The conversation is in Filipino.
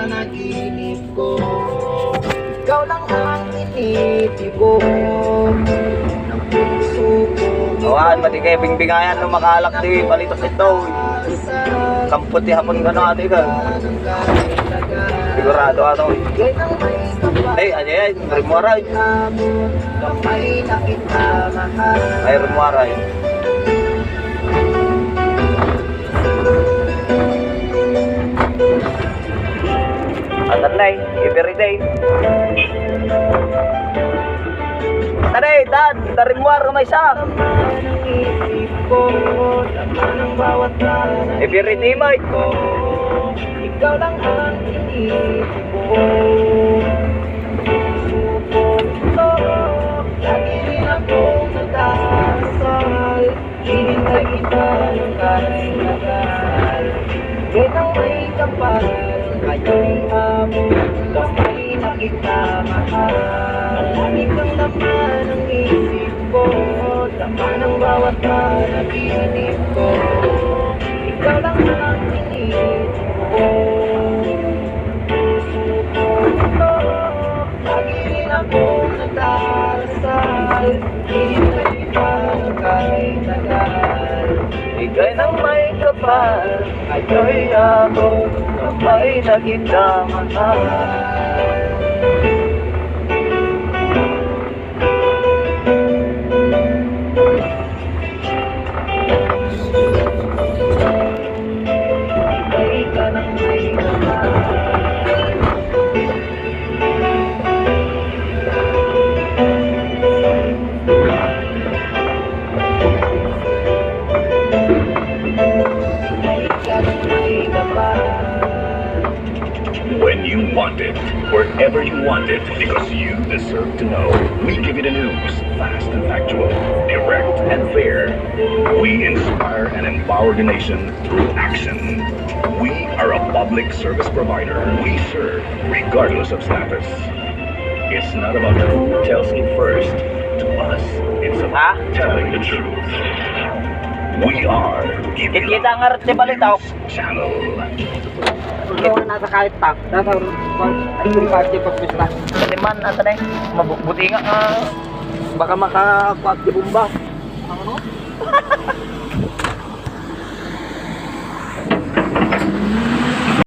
panaginip ko. Ikaw lang ang initibok ng puso ko. Awan, mati kayo bingbingayan nung makalak di palitos ito. Kamputi hapon ka na ate ka. Sigurado ato. Ay, ayan, rimuaray. Kamay na kita mahal. Ay, rimuaray. Atan na everyday. Taday, dad, tarimuar na may sa. Everyday, mate. Ikaw lang ang iniisip ko. Lagi rin akong nagdasal. Hinintay kita ng kahit tagal. Ganang may kapal, kayo'y amon. Kamay na kita mahal. Malamig ang laman ng isip ko. Laman ng bawat panaginip ko. Ikaw lang ang iniisip ko. Lagi rin akong nagdarasal. Hinintay kita ng kahit tagal. Ika'y nang may kapal, ayo'y ako, kamay na kita mahal. Ika'y ka ng may kapal. When you want it, wherever you want it, because you deserve to know. We give you the news, fast and factual, direct and fair. We inspire and empower the nation through action. We are a public service provider. We serve regardless of status. It's not about who tells it first. To us, it's about telling the truth. We are Kita nga rin si Balitaw. Channel. Ikaw na nasa kahit tak. Nasa ay yung party pagpista. Kasi man, asa na mabuti nga Baka makakuat di bomba. Ano?